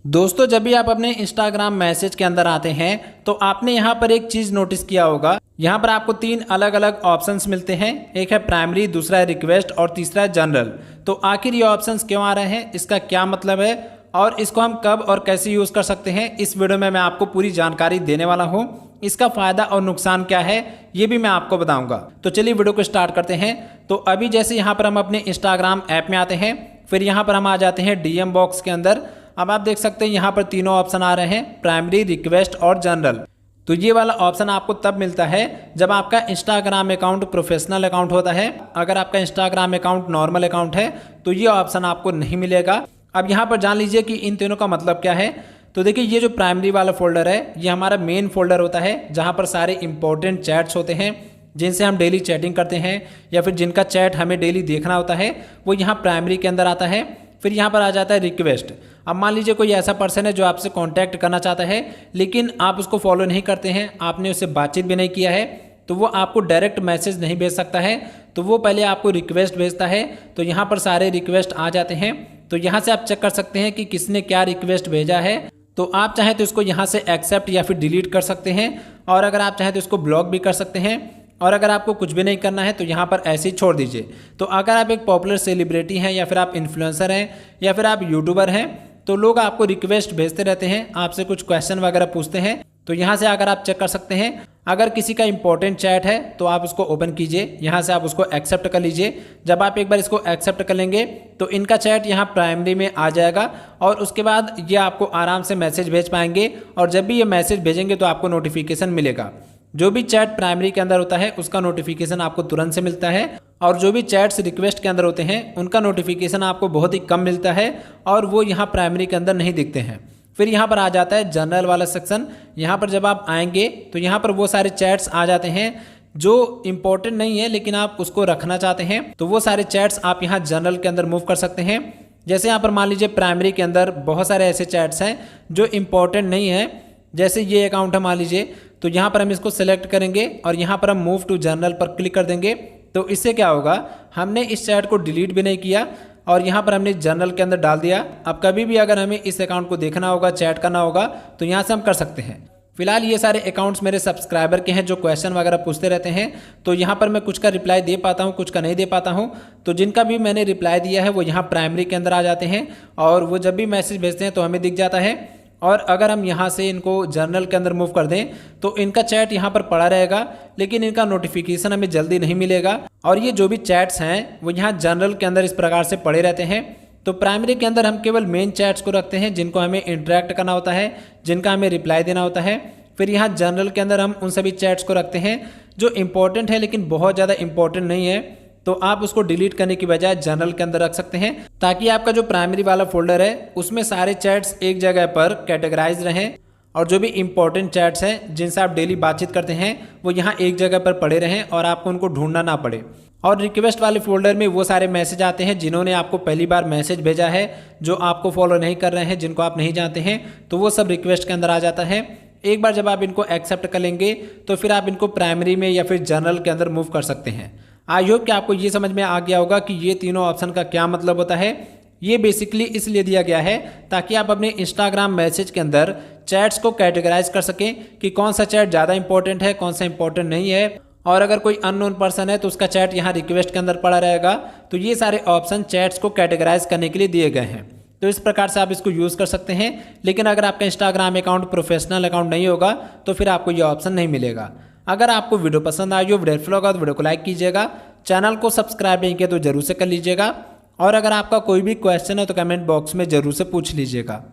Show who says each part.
Speaker 1: दोस्तों जब भी आप अपने इंस्टाग्राम मैसेज के अंदर आते हैं तो आपने यहाँ पर एक चीज़ नोटिस किया होगा। यहाँ पर आपको तीन अलग अलग ऑप्शंस मिलते हैं। एक है प्राइमरी, दूसरा है रिक्वेस्ट और तीसरा है जनरल। तो आखिर ये ऑप्शंस क्यों आ रहे हैं, इसका क्या मतलब है और इसको हम कब और कैसे यूज़ कर सकते हैं, इस वीडियो में मैं आपको पूरी जानकारी देने वाला हूँ। इसका फ़ायदा और नुकसान क्या है ये भी मैं आपको बताऊँगा। तो चलिए वीडियो को स्टार्ट करते हैं। तो अभी जैसे यहाँ पर हम अपने इंस्टाग्राम ऐप में आते हैं, फिर यहाँ पर हम आ जाते हैं DM बॉक्स के अंदर। अब आप देख सकते हैं यहाँ पर तीनों ऑप्शन आ रहे हैं, प्राइमरी, रिक्वेस्ट और जनरल। तो ये वाला ऑप्शन आपको तब मिलता है जब आपका इंस्टाग्राम अकाउंट प्रोफेशनल अकाउंट होता है। अगर आपका इंस्टाग्राम अकाउंट नॉर्मल अकाउंट है तो ये ऑप्शन आपको नहीं मिलेगा। अब यहाँ पर जान लीजिए कि इन तीनों का मतलब क्या है। तो देखिए ये जो प्राइमरी वाला फोल्डर है ये हमारा मेन फोल्डर होता है, जहाँ पर सारे इंपॉर्टेंट चैट्स होते हैं जिनसे हम डेली चैटिंग करते हैं या फिर जिनका चैट हमें डेली देखना होता है, वो यहाँ प्राइमरी के अंदर आता है। फिर यहाँ पर आ जाता है रिक्वेस्ट। अब मान लीजिए कोई ऐसा पर्सन है जो आपसे कांटेक्ट करना चाहता है लेकिन आप उसको फॉलो नहीं करते हैं, आपने उससे बातचीत भी नहीं किया है, तो वो आपको डायरेक्ट मैसेज नहीं भेज सकता है, तो वो पहले आपको रिक्वेस्ट भेजता है। तो यहाँ पर सारे रिक्वेस्ट आ जाते हैं। तो यहाँ से आप चेक कर सकते हैं कि किसने क्या रिक्वेस्ट भेजा है। तो आप चाहें तो इसको यहाँ से एक्सेप्ट या फिर डिलीट कर सकते हैं, और अगर आप चाहें तो इसको ब्लॉक भी कर सकते हैं, और अगर आपको कुछ भी नहीं करना है तो यहाँ पर ऐसे ही छोड़ दीजिए। तो अगर आप एक पॉपुलर सेलिब्रिटी हैं या फिर आप इन्फ्लुएंसर हैं या फिर आप यूट्यूबर हैं तो लोग आपको रिक्वेस्ट भेजते रहते हैं, आपसे कुछ क्वेश्चन वगैरह पूछते हैं। तो यहाँ से अगर आप चेक कर सकते हैं, अगर किसी का इंपॉर्टेंट चैट है तो आप उसको ओपन कीजिए, यहाँ से आप उसको एक्सेप्ट कर लीजिए। जब आप एक बार इसको एक्सेप्ट कर लेंगे तो इनका चैट यहाँ प्राइमरी में आ जाएगा, और उसके बाद ये आपको आराम से मैसेज भेज पाएंगे, और जब भी ये मैसेज भेजेंगे तो आपको नोटिफिकेशन मिलेगा। जो भी चैट प्राइमरी के अंदर होता है उसका नोटिफिकेशन आपको तुरंत से मिलता है, और जो भी चैट्स रिक्वेस्ट के अंदर होते हैं उनका नोटिफिकेशन आपको बहुत ही कम मिलता है, और वो यहाँ प्राइमरी के अंदर नहीं दिखते हैं। फिर यहाँ पर आ जाता है जनरल वाला सेक्शन। यहाँ पर जब आप आएंगे तो यहाँ पर वो सारे चैट्स आ जाते हैं जो इम्पोर्टेंट नहीं है लेकिन आप उसको रखना चाहते हैं, तो वो सारे चैट्स आप यहाँ जनरल के अंदर मूव कर सकते हैं। जैसे यहाँ पर मान लीजिए प्राइमरी के अंदर बहुत सारे ऐसे चैट्स हैं जो इम्पोर्टेंट नहीं है, जैसे ये अकाउंट है मान लीजिए, तो यहाँ पर हम इसको सेलेक्ट करेंगे और यहाँ पर हम मूव टू जनरल पर क्लिक कर देंगे। तो इससे क्या होगा, हमने इस चैट को डिलीट भी नहीं किया और यहाँ पर हमने जनरल के अंदर डाल दिया। अब कभी भी अगर हमें इस अकाउंट को देखना होगा, चैट करना होगा, तो यहाँ से हम कर सकते हैं। फिलहाल ये सारे अकाउंट्स मेरे सब्सक्राइबर के हैं जो क्वेश्चन वगैरह पूछते रहते हैं, तो यहाँ पर मैं कुछ का रिप्लाई दे पाता हूँ, कुछ का नहीं दे पाता हूँ। तो जिनका भी मैंने रिप्लाई दिया है वो यहाँ प्राइमरी के अंदर आ जाते हैं, और वो जब भी मैसेज भेजते हैं तो हमें दिख जाता है। और अगर हम यहाँ से इनको जर्नल के अंदर मूव कर दें तो इनका चैट यहाँ पर पड़ा रहेगा, लेकिन इनका नोटिफिकेशन हमें जल्दी नहीं मिलेगा। और ये जो भी चैट्स हैं वो यहाँ जर्नल के अंदर इस प्रकार से पड़े रहते हैं। तो प्राइमरी के अंदर हम केवल मेन चैट्स को रखते हैं जिनको हमें इंटरेक्ट करना होता है, जिनका हमें रिप्लाई देना होता है। फिर यहाँ जर्नल के अंदर हम उन सभी चैट्स को रखते हैं जो इंपॉर्टेंट है लेकिन बहुत ज़्यादा इंपॉर्टेंट नहीं है, तो आप उसको डिलीट करने की बजाय जनरल के अंदर रख सकते हैं, ताकि आपका जो प्राइमरी वाला फोल्डर है उसमें सारे चैट्स एक जगह पर कैटेगराइज रहें, और जो भी इंपॉर्टेंट चैट्स हैं जिनसे आप डेली बातचीत करते हैं वो यहाँ एक जगह पर पड़े रहें और आपको उनको ढूंढना ना पड़े। और रिक्वेस्ट वाले फोल्डर में वो सारे मैसेज आते हैं जिन्होंने आपको पहली बार मैसेज भेजा है, जो आपको फॉलो नहीं कर रहे हैं, जिनको आप नहीं जानते हैं, तो वो सब रिक्वेस्ट के अंदर आ जाता है। एक बार जब आप इनको एक्सेप्ट कर लेंगे तो फिर आप इनको प्राइमरी में या फिर जनरल के अंदर मूव कर सकते हैं। आई होप कि आपको ये समझ में आ गया होगा कि ये तीनों ऑप्शन का क्या मतलब होता है। ये बेसिकली इसलिए दिया गया है ताकि आप अपने इंस्टाग्राम मैसेज के अंदर चैट्स को कैटेगराइज कर सकें कि कौन सा चैट ज़्यादा इंपॉर्टेंट है, कौन सा इंपॉर्टेंट नहीं है, और अगर कोई अननोन पर्सन है तो उसका चैट यहाँ रिक्वेस्ट के अंदर पड़ा रहेगा। तो ये सारे ऑप्शन चैट्स को कैटेगराइज करने के लिए दिए गए हैं। तो इस प्रकार से आप इसको यूज़ कर सकते हैं, लेकिन अगर आपका इंस्टाग्राम अकाउंट प्रोफेशनल अकाउंट नहीं होगा तो फिर आपको ये ऑप्शन नहीं मिलेगा। अगर आपको वीडियो पसंद आई हो, वीडियो हेल्पफुल होगा तो वीडियो को लाइक कीजिएगा, चैनल को सब्सक्राइब नहीं किया तो जरूर से कर लीजिएगा, और अगर आपका कोई भी क्वेश्चन है तो कमेंट बॉक्स में जरूर से पूछ लीजिएगा।